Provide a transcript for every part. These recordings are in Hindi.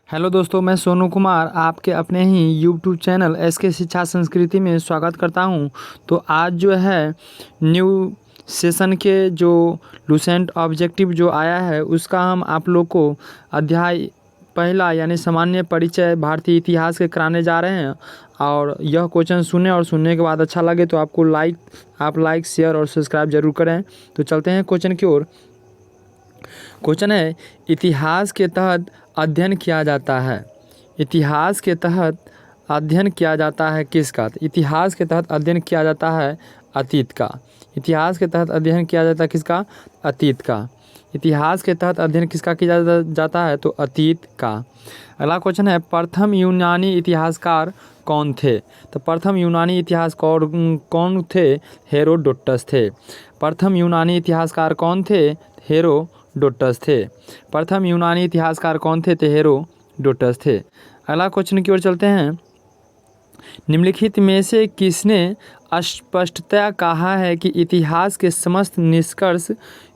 हेलो दोस्तों, मैं सोनू कुमार आपके अपने ही यूट्यूब चैनल एसके शिक्षा संस्कृति में स्वागत करता हूं। तो आज जो है न्यू सेशन के जो लुसेंट ऑब्जेक्टिव जो आया है उसका हम आप लोग को अध्याय पहला यानी सामान्य परिचय भारतीय इतिहास के कराने जा रहे हैं। और यह क्वेश्चन सुने और सुनने के बाद अच्छा लगे तो आप लाइक शेयर और सब्सक्राइब जरूर करें। तो चलते हैं क्वेश्चन की ओर। क्वेश्चन है, इतिहास के तहत अध्ययन किया जाता है। इतिहास के तहत अध्ययन किया जाता है किसका? इतिहास के तहत अध्ययन किया जाता है अतीत का। इतिहास के तहत अध्ययन किया जाता है किसका? अतीत का। इतिहास के तहत अध्ययन किसका किया जाता है? तो अतीत का। अगला क्वेश्चन है, प्रथम यूनानी इतिहासकार कौन थे? तो प्रथम यूनानी इतिहासकार कौन थे? हेरोडोटस थे। प्रथम यूनानी इतिहासकार कौन थे? हेरोडोटस थे। प्रथम यूनानी इतिहासकार कौन थे? तो हेरोडोटस थे। अगला क्वेश्चन की ओर चलते हैं। निम्नलिखित में से किसने स्पष्टतः कहा है कि इतिहास के समस्त निष्कर्ष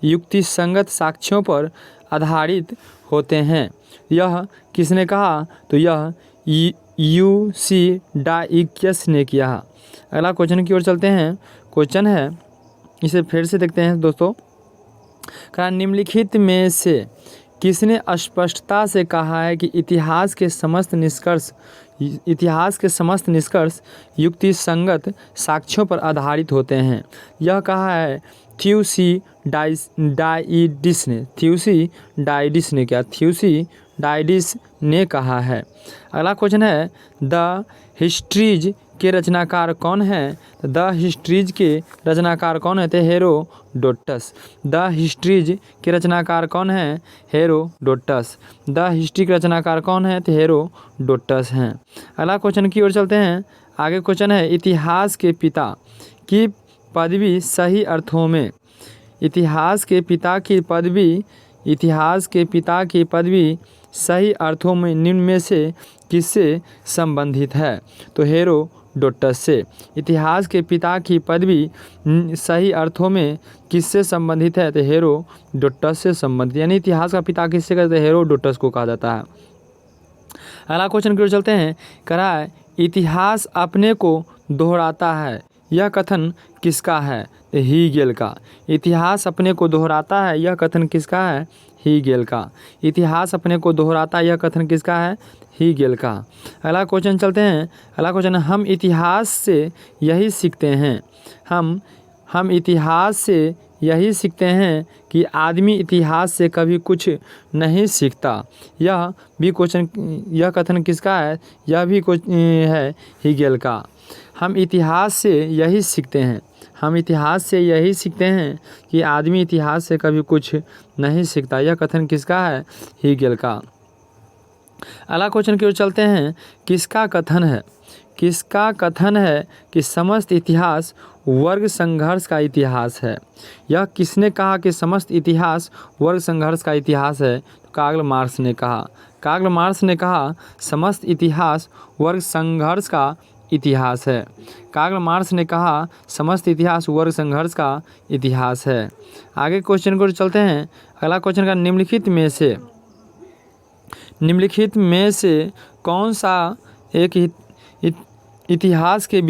युक्तिसंगत साक्ष्यों पर आधारित होते हैं? यह किसने कहा? तो यह यूसीडाइकस ने किया। अगला क्वेश्चन की ओर चलते हैं। क्वेश्चन है, इसे फिर से देखते हैं दोस्तों। निम्नलिखित में से किसने स्पष्टता से कहा है कि इतिहास के समस्त निष्कर्ष युक्तिसंगत साक्ष्यों पर आधारित होते हैं? यह कहा है थ्यूसिडाइडिस ने। थ्यूसिडाइडिस ने क्या? थ्यूसिडाइडिस ने कहा है। अगला क्वेश्चन है, द हिस्ट्रीज के रचनाकार कौन है? द हिस्ट्रीज के रचनाकार कौन है? तो हेरोडोटस। द हिस्ट्रीज के रचनाकार कौन है? हेरोडोटस। द हिस्ट्री के रचनाकार कौन है? तो हेरोडोटस हैं। अगला क्वेश्चन की ओर चलते हैं। आगे क्वेश्चन है, इतिहास के पिता की पदवी सही अर्थों में इतिहास के पिता की पदवी सही अर्थों में निम्न में से किससे संबंधित है? तो हेरोडोटस से। इतिहास के पिता की पदवी सही अर्थों में किससे संबंधित है? तो हेरोडोटस से संबंधित। यानी इतिहास का पिता किससे कहते हैं? हेरोडोटस को कहा जाता है। अगला क्वेश्चन की ओर चलते हैं। इतिहास अपने को दोहराता है, यह कथन किसका है? हीगेल का। इतिहास अपने को दोहराता है, यह कथन किसका है? हीगेल का। इतिहास अपने को दोहराता है, यह कथन किसका है? हीगेल का। अगला क्वेश्चन चलते हैं। अगला क्वेश्चन, हम इतिहास से यही सीखते हैं हम इतिहास से यही सीखते हैं कि आदमी इतिहास से कभी कुछ नहीं सीखता। यह कथन किसका है? यह भी कुछ है हीगेल का। हम इतिहास से यही सीखते हैं कि आदमी इतिहास से कभी कुछ नहीं सीखता। यह कथन किसका है? हीगेल का। अगला क्वेश्चन की ओर चलते हैं। किसका कथन है कि समस्त इतिहास वर्ग संघर्ष का इतिहास है? यह किसने कहा कि समस्त इतिहास वर्ग संघर्ष का इतिहास है? कार्ल मार्क्स ने कहा। कार्ल मार्क्स ने कहा समस्त इतिहास वर्ग संघर्ष का इतिहास है। कार्ल मार्क्स ने कहा समस्त इतिहास वर्ग संघर्ष का इतिहास है। आगे क्वेश्चन को चलते हैं। अगला क्वेश्चन का, निम्नलिखित में से कौन सा एक इतिहास के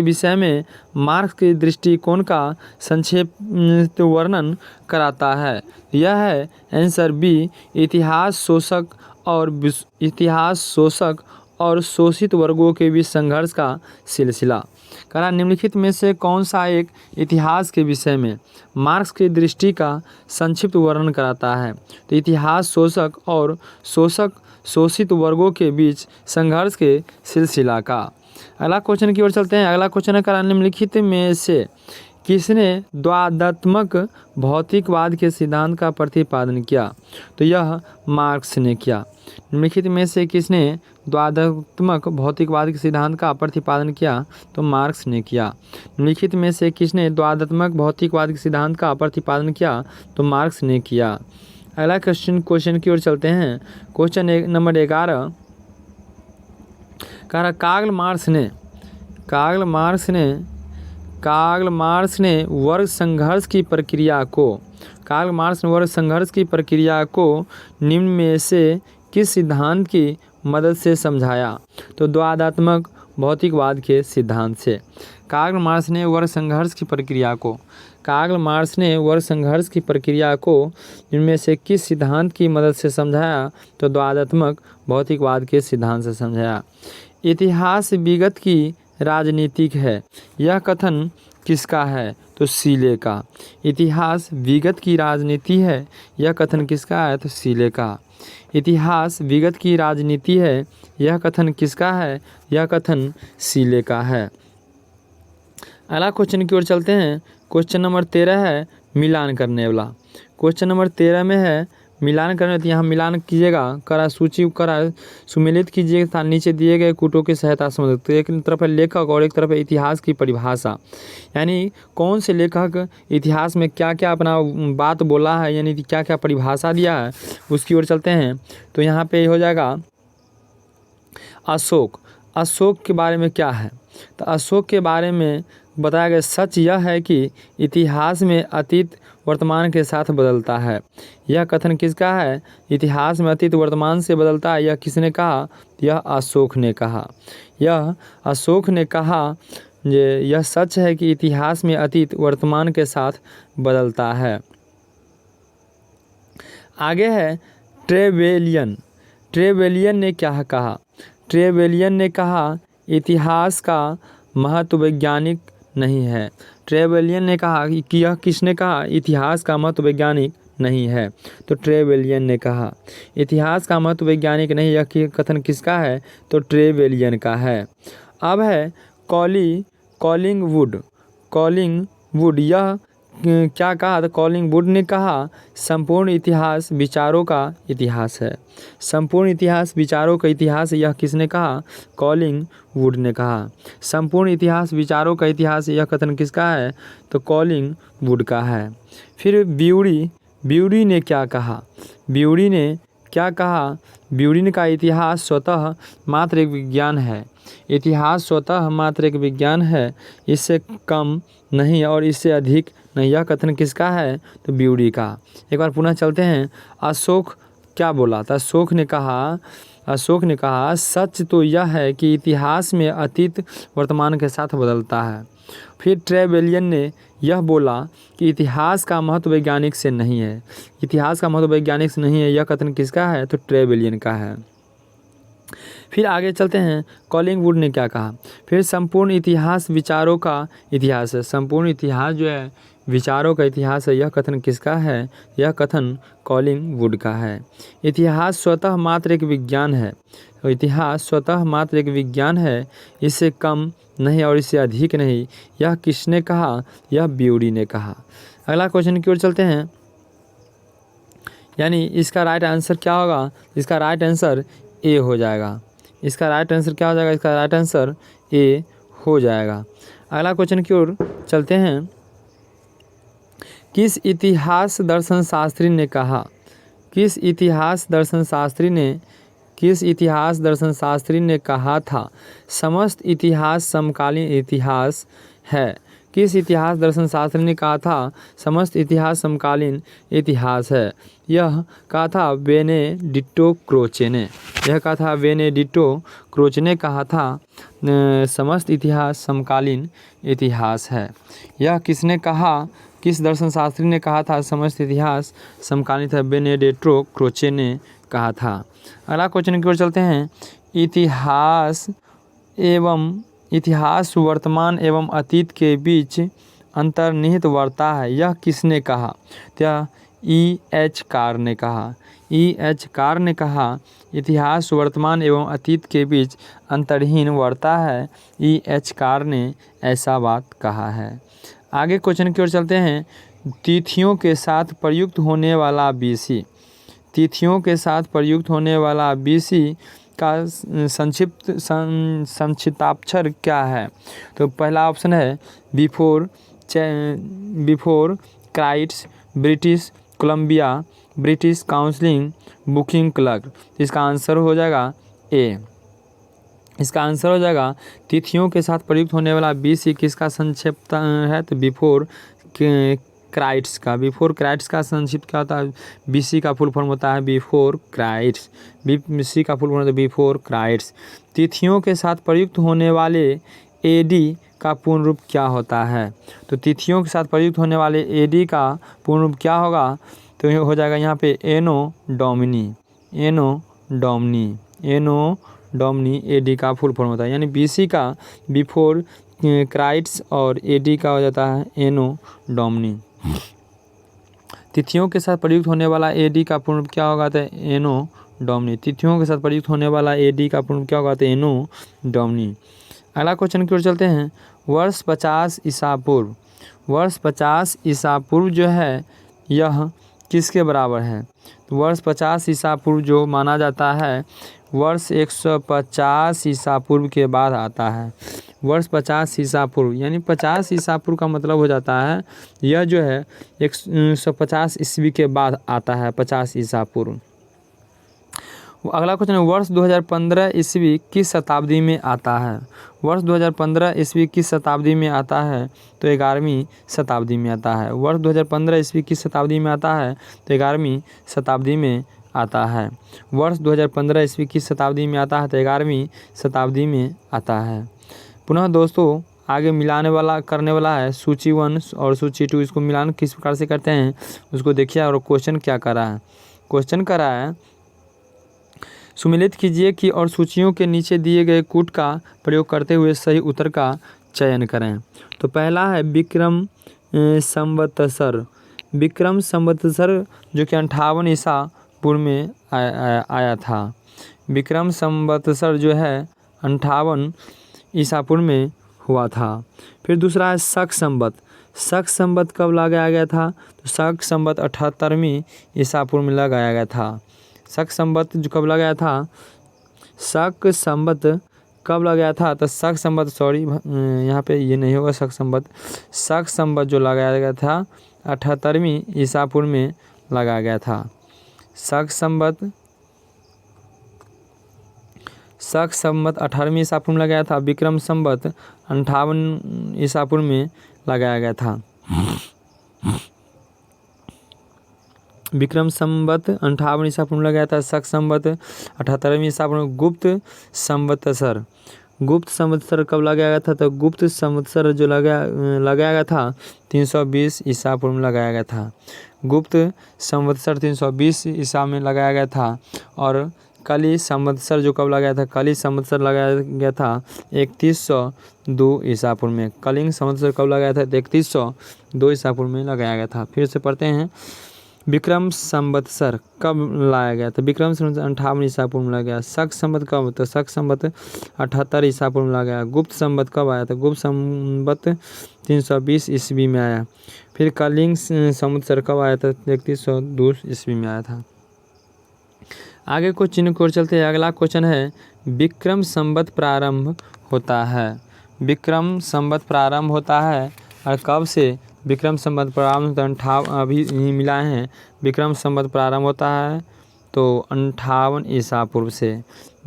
विषय में मार्क्स के दृष्टिकोण का संक्षेप वर्णन कराता है? यह है आंसर बी, इतिहास शोषक और शोषित वर्गों के बीच संघर्ष का सिलसिला। निम्नलिखित में से कौन सा एक इतिहास के विषय में मार्क्स की दृष्टि का संक्षिप्त वर्णन कराता है? तो इतिहास शोषक और शोषित वर्गों के बीच संघर्ष के सिलसिला का। अगला क्वेश्चन की ओर चलते हैं। अगला क्वेश्चन है, निम्नलिखित में से किसने द्वंद्वात्मक भौतिकवाद के सिद्धांत का प्रतिपादन किया? तो यह मार्क्स ने किया। निम्नलिखित में से किसने द्वंद्वात्मक भौतिकवाद के सिद्धांत का प्रतिपादन किया? तो मार्क्स ने किया। निम्नलिखित में से किसने द्वंद्वात्मक भौतिकवाद के सिद्धांत का प्रतिपादन किया? तो मार्क्स ने किया। अगला क्वेश्चन की ओर चलते हैं। Question number 11। कार्ल मार्क्स ने वर्ग संघर्ष की प्रक्रिया को कार्ल मार्क्स ने वर्ग संघर्ष की प्रक्रिया को निम्न में से किस सिद्धांत की मदद से समझाया? तो द्वैधात्मक भौतिकवाद के सिद्धांत से। कार्ल मार्क्स ने वर्ग संघर्ष की प्रक्रिया को इनमें से किस सिद्धांत की मदद से समझाया? तो द्वैधात्मक भौतिकवाद के सिद्धांत से समझाया। इतिहास विगत की राजनीतिक है, यह कथन किसका है? तो सीले का। इतिहास विगत की राजनीति है, यह कथन किसका है? तो सीले का। इतिहास विगत की राजनीति है, यह कथन किसका है? यह कथन सीले का है। अगला क्वेश्चन की ओर चलते हैं। क्वेश्चन नंबर 13 है मिलान करने वाला। क्वेश्चन नंबर 13 में है मिलान करने, तो यहाँ मिलान कीजिएगा, करा सूची करा सुमेलित कीजिएगा नीचे दिए गए कूटों की सहायता से। तो एक तरफ है लेखक और एक तरफ है इतिहास की परिभाषा, यानी कौन से लेखक इतिहास में क्या क्या अपना बात बोला है, यानी क्या क्या परिभाषा दिया है, उसकी ओर चलते हैं। तो यहाँ पे हो जाएगा अशोक। अशोक के बारे में क्या है? तो अशोक के बारे में बताया गया सच यह है कि इतिहास में अतीत वर्तमान के साथ बदलता है। यह कथन किसका है? इतिहास में अतीत वर्तमान से बदलता है। यह किसने कहा? यह अशोक ने कहा। यह अशोक ने कहा यह सच है कि इतिहास में अतीत वर्तमान के साथ बदलता है। आगे है ट्रेवेलियन। ट्रेवेलियन ने क्या कहा? ट्रेवेलियन ने कहा इतिहास का महत्व वैज्ञानिक नहीं है। ट्रेवेलियन ने कहा कि यह किसने कहा? इतिहास का महत्व वैज्ञानिक नहीं है। तो ट्रेवेलियन ने कहा इतिहास का महत्व वैज्ञानिक नहीं, यह कथन किसका है? तो ट्रेवेलियन का है। अब है कॉलिंगवुड। कॉलिंगवुड यह क्या कहा? तो कॉलिंगवुड ने कहा संपूर्ण इतिहास विचारों का इतिहास है। संपूर्ण इतिहास विचारों का इतिहास, यह किसने कहा? कॉलिंगवुड ने कहा। संपूर्ण इतिहास विचारों का इतिहास, यह कथन किसका है? तो कॉलिंगवुड का है। फिर ब्यूरी ने क्या कहा? ब्यूरी ने क्या कहा? ब्यूरी ने कहा इतिहास स्वतः मात्र एक विज्ञान है। इतिहास स्वतः मात्र एक विज्ञान है, इससे कम नहीं और इससे अधिक नहीं। यह कथन किसका है? तो ब्यूरी का। एक बार पुनः चलते हैं। अशोक क्या बोला था? अशोक ने कहा सच तो यह है कि इतिहास में अतीत वर्तमान के साथ बदलता है। फिर ट्रेवेलियन ने यह बोला कि इतिहास का महत्व वैज्ञानिक से नहीं है। इतिहास का महत्व वैज्ञानिक से नहीं है, यह कथन किसका है? तो ट्रेवेलियन का है। फिर आगे चलते हैं। कॉलिंगवुड ने क्या कहा? फिर संपूर्ण इतिहास विचारों का इतिहास है। संपूर्ण इतिहास जो है विचारों का इतिहास है, यह कथन किसका है? यह कथन कॉलिंगवुड का है। इतिहास स्वतः मात्र एक विज्ञान है। तो इतिहास स्वतः मात्र एक विज्ञान है, इससे कम नहीं और इससे अधिक नहीं। यह किसने कहा? यह ब्यूरी ने कहा। अगला क्वेश्चन की ओर चलते हैं। यानी इसका राइट आंसर क्या होगा? इसका राइट आंसर ए हो जाएगा। इसका राइट आंसर क्या हो जाएगा? इसका राइट आंसर ए हो जाएगा। अगला क्वेश्चन की ओर चलते हैं। किस इतिहास दर्शन शास्त्री ने कहा? किस इतिहास दर्शन शास्त्री ने कहा था समस्त इतिहास समकालीन इतिहास है? किस इतिहास दर्शन शास्त्री ने कहा था समस्त इतिहास समकालीन इतिहास है? यह कहा था बेनेडिक्टो क्रोचे ने। यह कहा था बेनेडिक्टो क्रोचे ने कहा था समस्त इतिहास समकालीन इतिहास है। यह किसने कहा? किस दर्शन शास्त्री ने कहा था समस्त इतिहास समकालीन था? बेनेडिक्टो क्रोचे ने कहा था। अगला क्वेश्चन की ओर चलते हैं। इतिहास वर्तमान एवं अतीत के बीच अंतर्निहित वार्ता है, यह किसने कहा? क्या E.H. कार ने कहा। E.H. कार ने कहा इतिहास वर्तमान एवं अतीत के बीच अंतर्निहित वार्ता है। E.H. कार ने ऐसा बात कहा है। आगे क्वेश्चन की ओर चलते हैं। तिथियों के साथ प्रयुक्त होने वाला BC। तिथियों के साथ प्रयुक्त होने वाला BC का संक्षिप्ताक्षर क्या है? तो पहला ऑप्शन है before Christ, British Columbia, British counselling, booking clerk. इसका आंसर हो जाएगा ए। इसका आंसर हो जाएगा तिथियों के साथ प्रयुक्त होने वाला BC किसका संक्षिप्त है? तो बिफोर क्राइट्स का। बिफोर क्राइट्स का संक्षिप्त क्या होता है? बीसी का फुल फॉर्म होता है बिफोर क्राइट्स। बीसी का फुल फॉर्म होता है बिफोर क्राइट्स। तिथियों के साथ प्रयुक्त होने वाले एडी का पूर्ण रूप क्या होता है? तो तिथियों के साथ प्रयुक्त होने वाले एडी का पूर्ण रूप क्या होगा? तो ये हो जाएगा यहाँ पे एनो डोमिनी। एनो डोमिनी, एनो डोमिनी एडी का फुल फॉर्म होता है, यानी बीसी का बिफोर क्राइट्स और एडी का हो जाता है एनो डोमिनी। तिथियों के साथ प्रयुक्त होने वाला एडी का पूर्ण रूप क्या होगा? तो एनो डोमिनी। तिथियों के साथ प्रयुक्त होने वाला एडी का पूर्ण रूप क्या होगा? तो एनो डोमिनी। अगला क्वेश्चन की ओर चलते हैं। वर्ष 50 ईसा पूर्व, वर्ष 50 ईसा पूर्व जो है यह किसके बराबर है? तो वर्ष 50 ईसा पूर्व जो माना जाता है वर्ष 150 ईसा पूर्व के बाद आता है। वर्ष 50 ईसा पूर्व यानी 50 ईसा पूर्व का मतलब हो जाता है यह जो है 150 ईस्वी के बाद आता है, 50 ईसा पूर्व। अगला क्वेश्चन है, वर्ष 2015 ईस्वी किस शताब्दी में आता है? वर्ष 2015 ईस्वी किस शताब्दी में आता है? तो 11वीं शताब्दी में आता है। वर्ष 2015 ईस्वी किस शताब्दी में आता है? तो 11वीं शताब्दी में आता है। वर्ष 2015 ईस्वी किस शताब्दी में आता है? तो 11वीं शताब्दी में आता है। पुनः दोस्तों आगे मिलाने वाला करने वाला है सूची 1 और सूची 2, इसको मिलान किस प्रकार से करते हैं उसको देखिए। और क्वेश्चन क्या करा है? क्वेश्चन करा है सुमेलित कीजिए कि और सूचियों के नीचे दिए गए कूट का प्रयोग करते हुए सही उत्तर का चयन करें। तो पहला है विक्रम संवत्सर। विक्रम संवत्सर जो कि 58 ईसा पूर्व में आया था। विक्रम संवत्सर जो है 58 ईसा पूर्व में हुआ था। फिर दूसरा है शक संवत। शक संवत कब लगाया गया था? तो शक संवत 78वीं ईसा पूर्व में लगाया गया था। शक संवत जो कब लगाया था? शक संवत कब लगाया था? तो शक संवत यहाँ पे ये नहीं होगा शक संवत। शक संवत जो लगाया गया था 78वीं ईसा पूर्व में लगाया गया था। शक संवत 18वीं ईसा पूर्व में लगाया था। विक्रम संवत 58 ईसा पूर्व में लगाया गया था। विक्रम संवत 58 ईसा पूर्व में लगाया था। शक संवत 78वीं ईसा पूर्व में। गुप्त संवत्सर, गुप्त संवत्सर कब लगाया गया था? तो गुप्त संवत्सर जो लगाया गया था 320 ईसा पूर्व में लगाया गया था। गुप्त संवत्सर 320 ईसा में लगाया गया था। और कली संवत्सर जो कब लगाया था? कली संवत्सर लगाया गया था 3102 ईसा पूर्व में। कलिंग संवत्सर कब लगाया था? 3102 ईसा पूर्व में लगाया गया था। फिर से पढ़ते हैं। विक्रम संवत्सर कब लाया गया था? विक्रम संवत्सर 58 ईसा पूर्व में लगाया। शक संवत कब? तो शक संवत 78 ईसा पूर्व में लगाया। गुप्त संवत कब आया था? गुप्त संवत 320 ईस्वी में आया। फिर कलिंग संवत्सर कब आया था? 3102 ईस्वी में आया था। आगे कुछ चिन्ह की ओर चलते हैं। अगला क्वेश्चन है विक्रम संवत प्रारंभ होता है। विक्रम संवत प्रारंभ होता है और कब से? विक्रम संवत प्रारंभ अभी मिला है। विक्रम संवत प्रारंभ होता है तो 58 ईसा पूर्व से।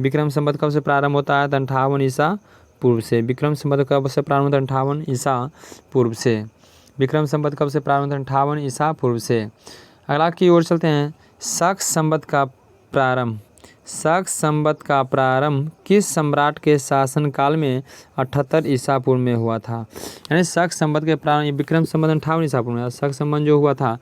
विक्रम संवत कब से प्रारंभ होता है? तो 58 ईसा पूर्व से। विक्रम संवत कब से प्रारंभ होता है? 58 ईसा पूर्व से। विक्रम संवत कब से प्रारंभ होता है? 58 ईसा पूर्व से। अगला की ओर चलते हैं। शक संवत का प्रारंभ, शक संवत का प्रारंभ किस सम्राट के शासनकाल में 78 ईसा पूर्व में हुआ था? यानी शक संवत के प्रारंभ विक्रम संवत 58 ईसा पूर्व में, शक संवत जो हुआ था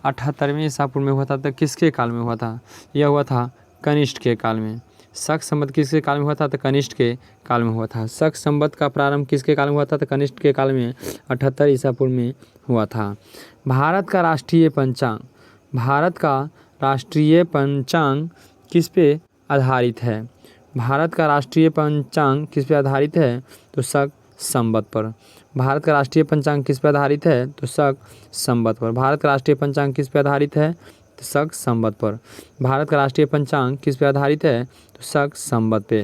78वें ईसा पूर्व में हुआ था। तो किसके काल में हुआ था? यह हुआ था कनिष्ठ के काल में। शक संवत किसके काल में हुआ था? तो कनिष्ठ के काल में हुआ था। शक संवत का प्रारंभ किसके काल में हुआ था? तो कनिष्ठ के काल में 78 ईसा पूर्व में हुआ था। भारत का राष्ट्रीय पंचांग, भारत का राष्ट्रीय पंचांग किस पे आधारित है? भारत का राष्ट्रीय पंचांग किस पे आधारित है? तो शक संवत पर। भारत का राष्ट्रीय पंचांग किस पे आधारित है? तो शक संवत पर। भारत का राष्ट्रीय पंचांग किस पे आधारित है? तो शक संवत पर। भारत का राष्ट्रीय पंचांग किस पे आधारित है? तो शक संवत पे।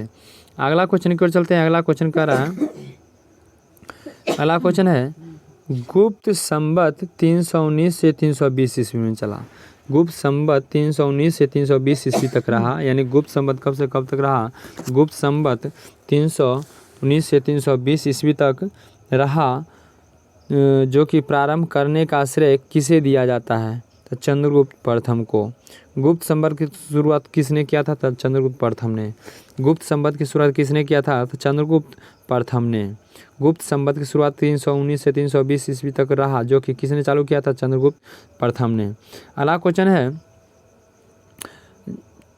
अगला क्वेश्चन की ओर चलते हैं। अगला क्वेश्चन कह रहा है, अगला क्वेश्चन है गुप्त संवत 319 से 320 ईस्वी में चला। गुप्त संवत 319 से 320 ईस्वी तक रहा। यानी गुप्त संवत कब से कब तक रहा? गुप्त संवत 319 से 320 ईस्वी तक रहा। जो कि प्रारंभ करने का श्रेय किसे दिया जाता है? तो चंद्रगुप्त प्रथम को। गुप्त संवत की शुरुआत किसने किया था? तो चंद्रगुप्त प्रथम ने। गुप्त संवत की शुरुआत किसने किया था? तो चंद्रगुप्त प्रथम ने। गुप्त संवत की शुरुआत 319 से 320 ईस्वी तक रहा, जो कि किसने चालू किया था? चंद्रगुप्त प्रथम ने। अगला क्वेश्चन है,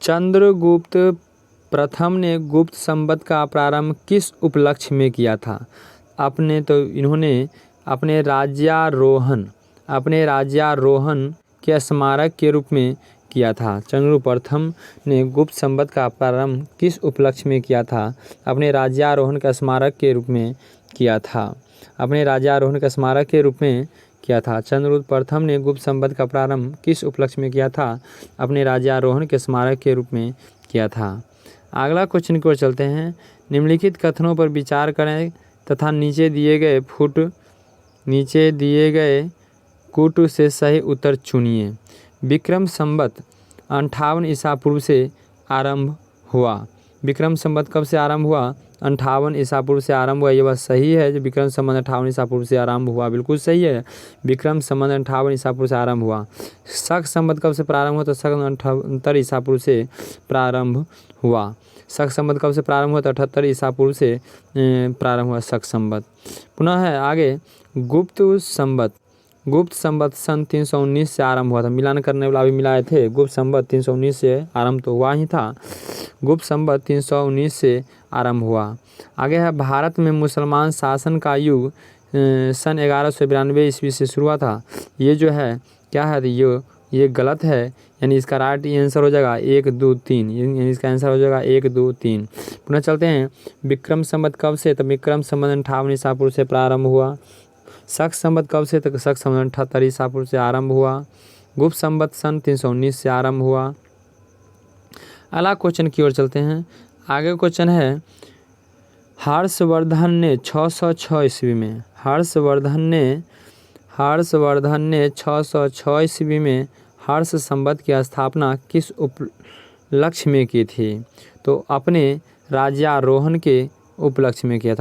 चंद्रगुप्त प्रथम ने गुप्त संवत का प्रारंभ किस उपलक्ष्य में किया था? इन्होंने अपने राज्यारोहण के स्मारक के रूप में किया था। चंद्रगुप्त प्रथम ने गुप्त संवत का प्रारंभ किस उपलक्ष्य में किया था? अपने राज्यारोहण के स्मारक के रूप में किया था। चंद्रगुप्त प्रथम ने गुप्त संवत का प्रारंभ किस उपलक्ष्य में किया था? अपने राज्यारोहण के स्मारक के रूप में किया था। अगला क्वेश्चन की ओर चलते हैं। निम्नलिखित कथनों पर विचार करें तथा नीचे दिए गए कूट से सही उत्तर चुनिए। विक्रम संवत 58 ईसा पूर्व से आरंभ हुआ। विक्रम संवत कब से आरंभ हुआ? 58 ईसा पूर्व से आरंभ हुआ। ये बात सही है, जो विक्रम संवत 58 ईसा पूर्व से आरंभ हुआ, बिल्कुल सही है। विक्रम संवत 58 ईसा पूर्व से आरंभ हुआ। शक संवत कब से प्रारंभ हुआ? तो शक 78 ईसा पूर्व से प्रारंभ हुआ। शक संवत कब से प्रारंभ हुआ? तो 78 ईसा पूर्व से प्रारंभ हुआ शक संवत। पुनः है आगे, गुप्त संवत सन 319 से आरंभ हुआ था। मिलान करने वाला भी मिलाए थे। गुप्त संवत 319 से आरंभ तो हुआ ही था। गुप्त संवत 319 से आरंभ हुआ। आगे है, भारत में मुसलमान शासन का युग सन 1192 ईस्वी से शुरू हुआ था। ये जो है क्या है? ये गलत है, यानी इसका राइट आंसर हो जाएगा 1, 2, 3। यानी इसका आंसर हो जाएगा 1, 2, 3। पुनः चलते हैं, विक्रम संवत कब से? तो विक्रम संवत 58 ईसा पूर्व से प्रारंभ हुआ। शक संवत कब से? तो शक संवत 78 ईसा पूर्व से आरंभ हुआ। गुप्त संवत सन 319 से आरंभ हुआ। अगला क्वेश्चन की ओर चलते हैं। आगे क्वेश्चन है, हर्षवर्धन ने 606 ईस्वी में हर्ष संवत की स्थापना किस उपलक्ष्य में की थी? तो अपने राज्यारोहण के उपलक्ष्य में किया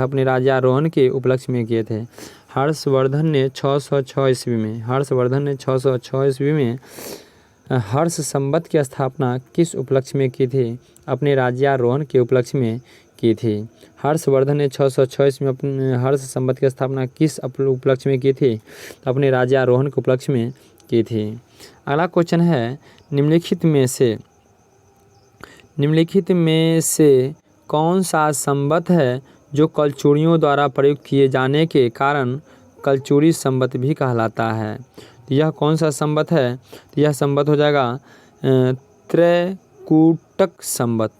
था। हर्षवर्धन ने 606 ईस्वी में हर्ष संवत की स्थापना किस उपलक्ष्य में की थी? अपने राज्यारोहण के उपलक्ष्य में की थी। हर्षवर्धन ने 606 ईस्वी में अपने हर्ष संवत की स्थापना किस उपलक्ष्य में की थी? अपने राज्यारोहण के उपलक्ष्य में की थी। अगला क्वेश्चन है, निम्नलिखित में से कौन सा संवत है जो कलचुड़ियों द्वारा प्रयुक्त किए जाने के कारण कलचुड़ी संवत भी कहलाता है? तो यह कौन सा संवत है? तो यह संवत हो जाएगा त्रैकूटक संवत।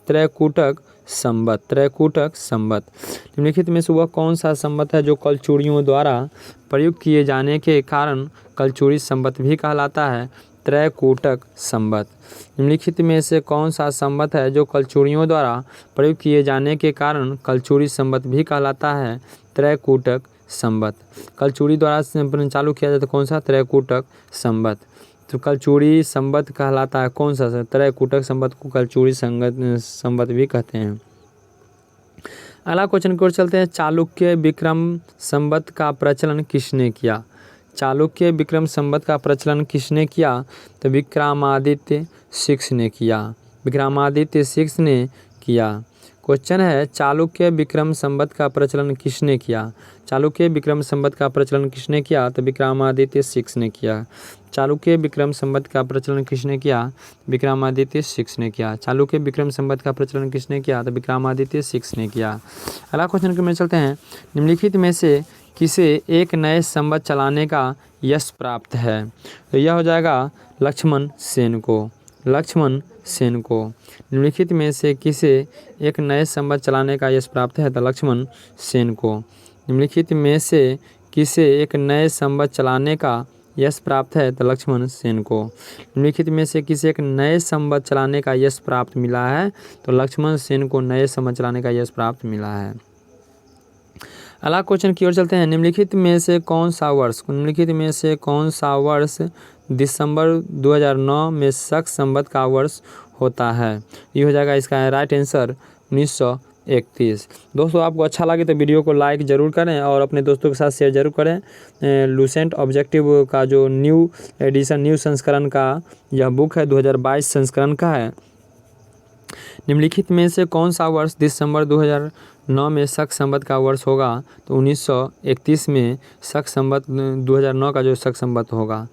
निम्नलिखित में से वह कौन सा संवत है जो कलचुड़ियों द्वारा प्रयुक्त किए जाने के कारण कलचुड़ी संवत भी कहलाता है? त्रैकूटक संवत। निम्नलिखित में से कौन सा संवत है जो कलचुड़ियों द्वारा प्रयुक्त किए जाने के कारण कलचुड़ी संवत भी कहलाता है? त्रैकूटक संवत। कलचुड़ी द्वारा चालू किया जाता है कौन सा? त्रैकूटक संवत। तो कलचुड़ी संवत कहलाता है कौन सा? त्रैकूटक संवत को कलचुड़ी संवत भी कहते हैं। अगला क्वेश्चन की ओर चलते हैं। चालुक्य विक्रम संवत का प्रचलन किसने किया? तो विक्रमादित्य 6 ने किया। क्वेश्चन है, चालुक्य विक्रम संवत का प्रचलन किसने किया? तो विक्रमादित्य 6 ने किया। चालुक्य विक्रम संवत का प्रचलन किसने किया? विक्रमादित्य 6 ने किया। अगला क्वेश्चन में चलते हैं। निम्नलिखित में से किसे एक नए संवत चलाने का यश प्राप्त है? तो यह हो जाएगा लक्ष्मण सेन को। निम्नलिखित में से किसे एक नए संवत चलाने का यश प्राप्त है? तो लक्ष्मण सेन को। निम्नलिखित में से किसे एक नए संवत चलाने का यश प्राप्त है? तो लक्ष्मण सेन को। निम्नलिखित में से किसे एक नए संवत चलाने का यश प्राप्त मिला है? तो लक्ष्मण सेन को नए संवत चलाने का यश प्राप्त मिला है। अगला क्वेश्चन की ओर चलते हैं। निम्नलिखित में से कौन सा वर्ष दिसंबर 2009 में शक संवत का वर्ष होता है? ये हो जाएगा इसका राइट आंसर 19 1931। दोस्तों आपको अच्छा लगे तो वीडियो को लाइक ज़रूर करें और अपने दोस्तों के साथ शेयर ज़रूर करें। लूसेंट ऑब्जेक्टिव का जो न्यू एडिशन, न्यू संस्करण का यह बुक है, 2022 संस्करण का है। निम्नलिखित में से कौन सा वर्ष दिसंबर 2009 में शक संवत का वर्ष होगा? तो 1931 में शक संवत 2009 का जो शक संवत होगा।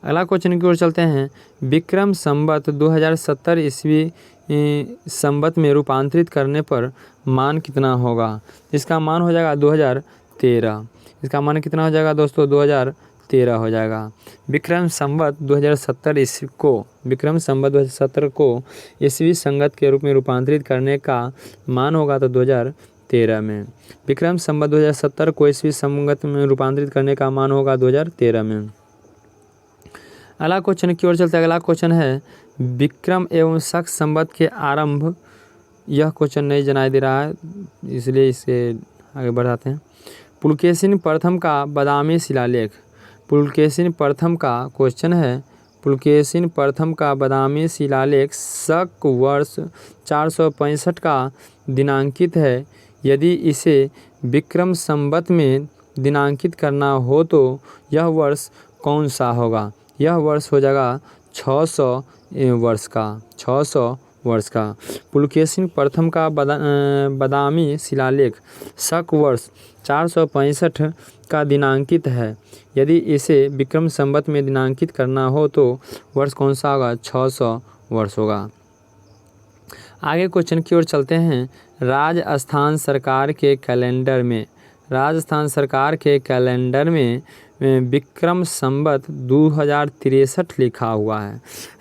अगला क्वेश्चन की ओर चलते हैं। विक्रम संवत 2070 ईस्वी संवत में रूपांतरित करने पर मान कितना होगा? इसका मान हो जाएगा 2013। इसका मान कितना हो जाएगा दोस्तों? 2013 हो जाएगा। विक्रम संवत 2070 ईस्वी को, विक्रम संवत 2070 को ईस्वी संवत के रूप में रूपांतरित करने का मान होगा तो 2013 में। विक्रम संवत 2070 को ईस्वी संवत में रूपांतरित करने का मान होगा 2013 में। अगला क्वेश्चन की ओर चलते हैं। अगला क्वेश्चन है विक्रम एवं शक संवत के आरंभ। यह क्वेश्चन नहीं जनाई दे रहा है, इसलिए इसे आगे बढ़ाते हैं। पुलकेशिन प्रथम का बादामी शिलालेख। पुलकेशिन प्रथम का क्वेश्चन है, पुलकेशिन प्रथम का बादामी शिलालेख शक वर्ष 465 का दिनांकित है। यदि इसे विक्रम संवत में दिनांकित करना हो तो यह वर्ष कौन सा होगा? यह वर्ष हो जाएगा 600 वर्ष का, 600 वर्ष का। पुलकेशिन प्रथम का बादामी शिलालेख शक वर्ष 465 का दिनांकित है। यदि इसे विक्रम संवत में दिनांकित करना हो तो वर्ष कौन सा होगा? 600 वर्ष होगा। आगे क्वेश्चन की ओर चलते हैं। राजस्थान सरकार के कैलेंडर में, राजस्थान सरकार के कैलेंडर में विक्रम संवत 2063 लिखा हुआ है।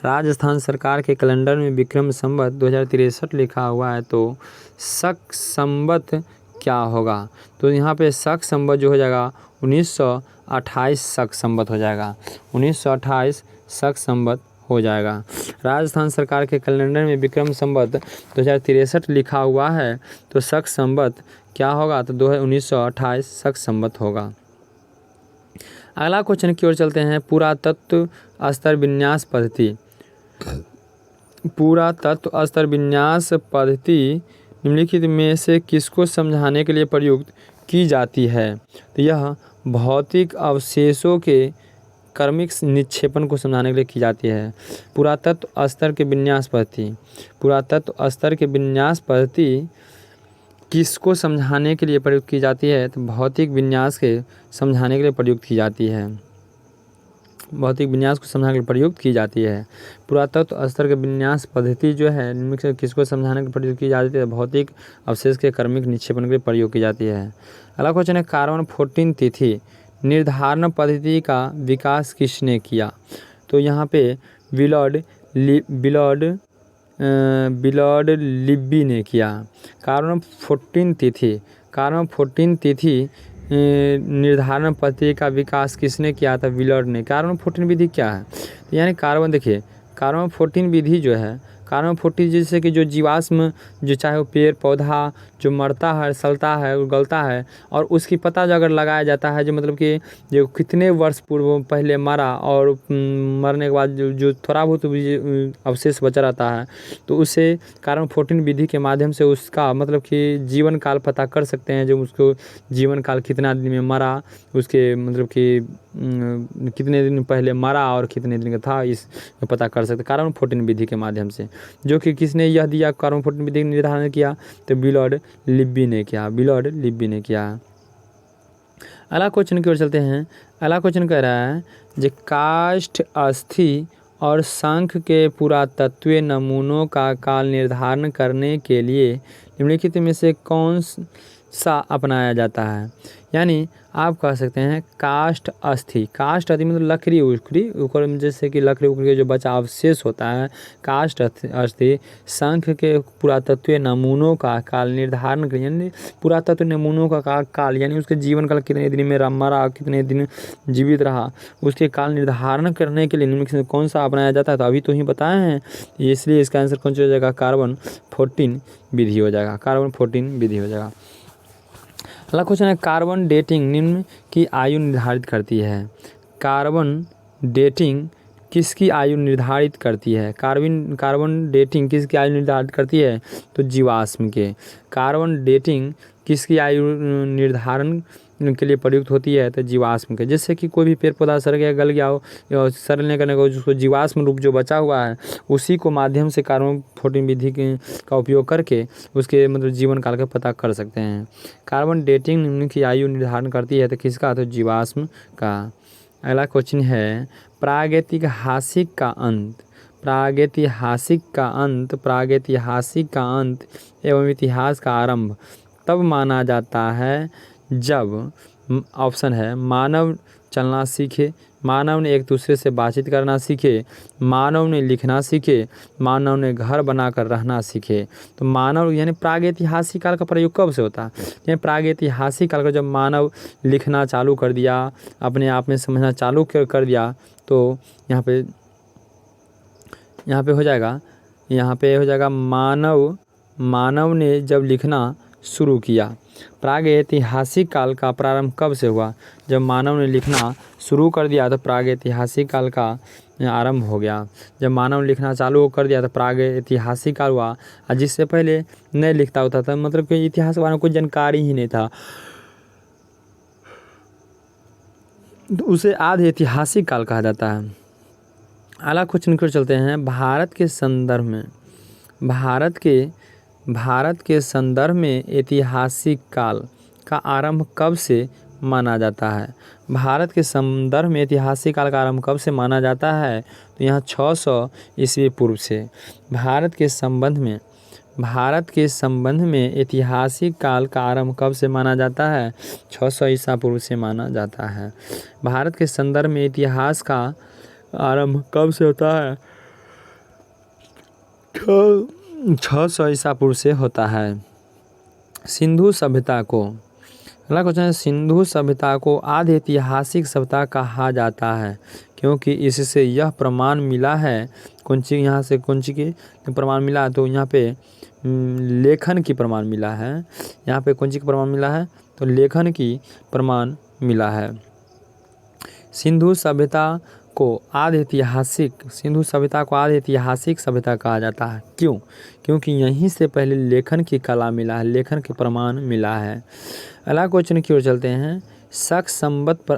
राजस्थान सरकार के कैलेंडर में विक्रम संवत 2063 लिखा हुआ है, तो शक संवत क्या होगा? तो यहाँ पे शक संवत जो हो जाएगा 1928 शक संवत हो जाएगा, 1928 शक संवत हो जाएगा। राजस्थान सरकार के कैलेंडर में विक्रम संवत 2063 लिखा हुआ है, तो शक संवत क्या होगा? तो 1928 शक संवत होगा। अगला क्वेश्चन की ओर चलते हैं। पुरातत्व स्तर विन्यास पद्धति। पुरातत्व स्तर विन्यास पद्धति निम्नलिखित में से किसको समझाने के लिए प्रयुक्त की जाती है? तो यह भौतिक अवशेषों के क्रमिक निक्षेपण को समझाने के लिए की जाती है। पुरातत्व स्तर के विन्यास पद्धति, पुरातत्व स्तर के विन्यास पद्धति किसको समझाने के लिए प्रयुक्त की जाती है? तो भौतिक विन्यास के समझाने के लिए प्रयुक्त की जाती है, भौतिक विन्यास को समझाने के लिए प्रयुक्त की जाती है। पुरातत्व स्तर के विन्यास पद्धति जो है इनमें से किसको समझाने के लिए प्रयुक्त की जाती है? भौतिक अवशेष के क्रमिक निक्षेपण के लिए प्रयोग की जाती है। अगला क्वेश्चन है कार्बन 14 तिथि निर्धारण पद्धति का विकास किसने किया? तो यहाँ पे विलॉर्ड लिब्बी ने किया। कार्बन 14 तिथि, कार्बन 14 तिथि निर्धारण पद्धति का विकास किसने किया था? विलॉर्ड ने। कार्बन 14 विधि क्या है? यानी कार्बन, देखिए कार्बन 14 विधि जो है, कार्बन 14 जैसे कि जो जीवाश्म, जो चाहे वो पेड़ पौधा जो मरता है, सलता है, गलता है, और उसकी पता जो अगर लगाया जाता है, जो मतलब कि जो कितने वर्ष पूर्व पहले मरा और मरने के बाद जो थोड़ा बहुत अवशेष बचा रहता है, तो उसे कार्बन 14 विधि के माध्यम से उसका मतलब कि जीवन काल पता कर सकते हैं। जो उसको जीवन काल कितना दिन में मरा, उसके मतलब कि कितने दिन पहले मरा और कितने दिन का था, इस पता कर सकते कार्बन 14 विधि के माध्यम से। जो कि किसने यह दिया, कार्बन 14 विधि का निर्धारण किया? तो विलॉर्ड लिब्बी ने किया, विलॉर्ड लिब्बी ने किया। अगला क्वेश्चन की ओर चलते हैं। अगला क्वेश्चन कह रहा है जो काष्ठ, अस्थि और शंख के पुरातत्वीय नमूनों का काल निर्धारण करने के लिए निम्नलिखित में से कौन सा अपनाया जाता है? यानी आप कह सकते हैं काष्ठ अस्थि, काष्ठ अस्थि मतलब लकड़ी उकड़ी ऊपर में, जैसे कि लकड़ी उकड़ी जो बचा अवशेष होता है, काष्ठ अस्थि। शंख के पुरातत्वीय नमूनों का काल निर्धारण, यानी पुरातत्व नमूनों का काल यानी उसके जीवन काल कितने दिन में मरा, कितने दिन जीवित रहा, उसके काल निर्धारण करने के लिए निम्नलिखित में कौन सा अपनाया जाता है? तो अभी तो ही बताए हैं, इसलिए इसका आंसर कौन सा हो जाएगा? कार्बन 14 विधि हो जाएगा, कार्बन 14 विधि हो जाएगा। अगला क्वेश्चन है कार्बन डेटिंग निम्न की आयु निर्धारित करती है। कार्बन डेटिंग किसकी आयु निर्धारित करती है? कार्बन डेटिंग किसकी आयु निर्धारित करती है? तो जीवाश्म के। कार्बन डेटिंग किसकी आयु निर्धारण के लिए प्रयुक्त होती है? तो जीवाश्म के। जैसे कि कोई भी पेड़ पौधा सड़ गया, गल गया हो, सड़ने करने को जिसको जीवाश्म रूप जो बचा हुआ है उसी को माध्यम से कार्बन 14 विधि का उपयोग करके उसके मतलब जीवन काल का पता कर सकते हैं। कार्बन डेटिंग निम्न की आयु निर्धारण करती है, तो किसका? तो जीवाश्म का। अगला क्वेश्चन है प्रागैतिहासिक का अंत। प्रागैतिहासिक का अंत एवं इतिहास का आरंभ तब माना जाता है जब ऑप्शन है मानव चलना सीखे, मानव ने एक दूसरे से बातचीत करना सीखे, मानव ने लिखना सीखे, मानव ने घर बनाकर रहना सीखे। तो मानव यानी प्रागैतिहासिक काल का प्रयोग कब से होता है? यानी प्रागैतिहासिक काल का जब मानव लिखना चालू कर दिया, अपने आप में समझना चालू कर दिया, तो यहाँ पे हो जाएगा मानव ने जब लिखना शुरू किया। प्रागैतिहासिक काल का प्रारंभ कब से हुआ? जब मानव ने लिखना शुरू कर दिया तो प्रागैतिहासिक काल का आरंभ हो गया। जब मानव लिखना चालू कर दिया तो प्रागैतिहासिक काल हुआ। और जिससे पहले नहीं लिखता होता था, मतलब कि इतिहास के बारे में कोई जानकारी ही नहीं था, तो उसे आधे ऐतिहासिक काल कहा जाता है। अगला क्वेश्चन की ओर चलते हैं। भारत के संदर्भ में ऐतिहासिक काल का आरंभ कब से माना जाता है? भारत के संदर्भ में ऐतिहासिक काल का आरंभ कब से माना जाता है? तो यहाँ 600 ईस्वी पूर्व से। भारत के संबंध में ऐतिहासिक काल का आरंभ कब से माना जाता है? 600 ईसा पूर्व से माना जाता है। भारत के संदर्भ में इतिहास का आरंभ कब से होता है? 600 ईसा पूर्व से होता है। सिंधु सभ्यता को, अगला क्वेश्चन है, सिंधु सभ्यता को आधि ऐतिहासिक सभ्यता कहा जाता है क्योंकि इससे यह प्रमाण मिला है। कौन सी की प्रमाण मिला? तो यहाँ पे लेखन की प्रमाण मिला है। यहाँ पे कौन सी का प्रमाण मिला है? तो लेखन की प्रमाण मिला है। सिंधु सभ्यता को आधि ऐतिहासिक सभ्यता कहा जाता है। क्यों? क्योंकि यहीं से पहले लेखन की कला मिला है, लेखन के प्रमाण मिला है। अगला क्वेश्चन की ओर चलते हैं। शक संवत पर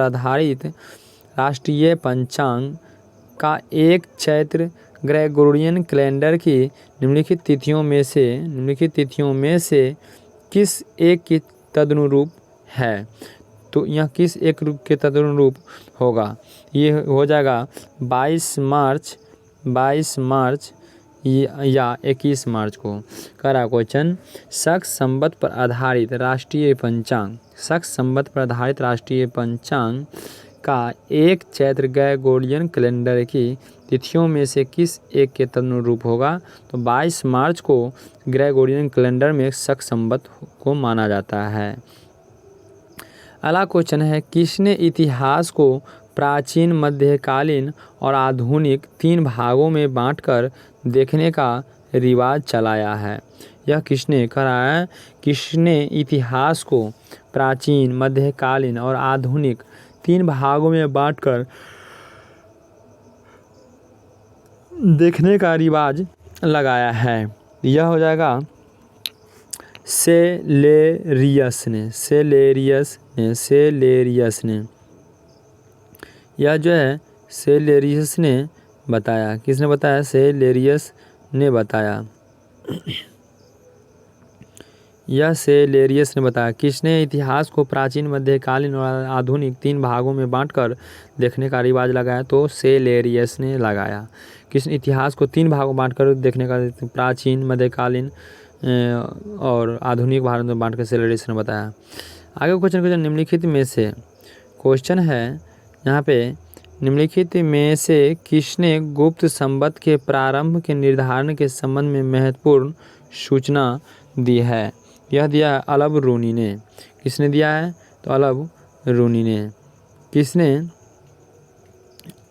आधारित राष्ट्रीय पंचांग का एक चैत्र ग्रेगोरियन कैलेंडर की निम्नलिखित तिथियों में से किस एक की तदनुरूप है? तो यह किस एक रूप के तदनुरूप होगा? ये हो जाएगा 22 मार्च या 21 मार्च को। करा क्वेश्चन, शक संवत पर आधारित राष्ट्रीय पंचांग का एक चैत्र ग्रेगोरियन कैलेंडर की तिथियों में से किस एक के तदनुरूप होगा? तो 22 मार्च को ग्रेगोरियन कैलेंडर में शक संवत को माना जाता है। अगला क्वेश्चन है, किसने इतिहास को प्राचीन, मध्यकालीन और आधुनिक 3 भागों में बांटकर देखने का रिवाज चलाया है? यह किसने कराया है? किसने इतिहास को प्राचीन, मध्यकालीन और आधुनिक 3 भागों में बांटकर देखने का रिवाज लगाया है? यह हो जाएगा सेलेरियस ने। यह जो है सेलेरियस ने बताया। किसने बताया? सेलेरियस ने बताया। यह सेलेरियस ने बताया। किसने इतिहास को प्राचीन, मध्यकालीन और आधुनिक 3 भागों में बांटकर देखने का रिवाज लगाया? तो सेलेरियस ने लगाया। किसने इतिहास को 3 भागों में बांटकर देखने का, प्राचीन, मध्यकालीन और आधुनिक भारत में बांटकर सेलेरियस ने बताया। आगे क्वेश्चन निम्नलिखित में से क्वेश्चन है यहाँ पे, निम्नलिखित में से किसने गुप्त संवत के प्रारंभ के निर्धारण के संबंध में महत्वपूर्ण सूचना दी है? यह दिया है अलब रूनी ने। किसने दिया है? तो अलब रूनी ने। किसने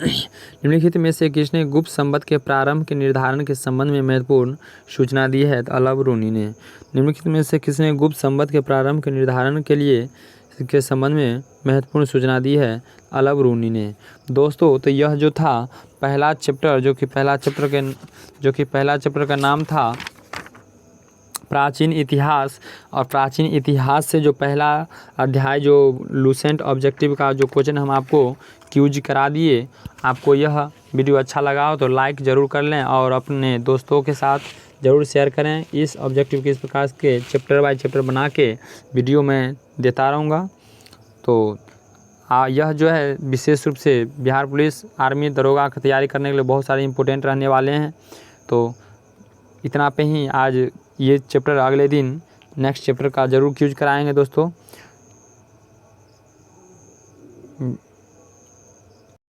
निम्नलिखित में से किसने गुप्त संवत के प्रारंभ के निर्धारण के संबंध में महत्वपूर्ण सूचना दी है? तो अलब रूनी ने। निम्नलिखित में से किसने गुप्त संवत के प्रारंभ के निर्धारण के लिए के संबंध में महत्वपूर्ण सूचना दी है अल-बरूनी ने। दोस्तों तो यह जो था पहला चैप्टर, जो कि पहला चैप्टर का नाम था प्राचीन इतिहास, और प्राचीन इतिहास से जो पहला अध्याय जो लूसेंट ऑब्जेक्टिव का जो क्वेश्चन हम आपको क्यूज करा दिए। आपको यह वीडियो अच्छा लगा हो तो लाइक ज़रूर कर लें और अपने दोस्तों के साथ ज़रूर शेयर करें। इस ऑब्जेक्टिव के इस प्रकार के चैप्टर बाय चैप्टर बना के वीडियो में देता रहूँगा। तो यह जो है विशेष रूप से बिहार पुलिस, आर्मी, दरोगा की तैयारी करने के लिए बहुत सारे इंपॉर्टेंट रहने वाले हैं। तो इतना पे ही आज ये चैप्टर, अगले दिन नेक्स्ट चैप्टर का ज़रूर क्यूज कराएंगे दोस्तों।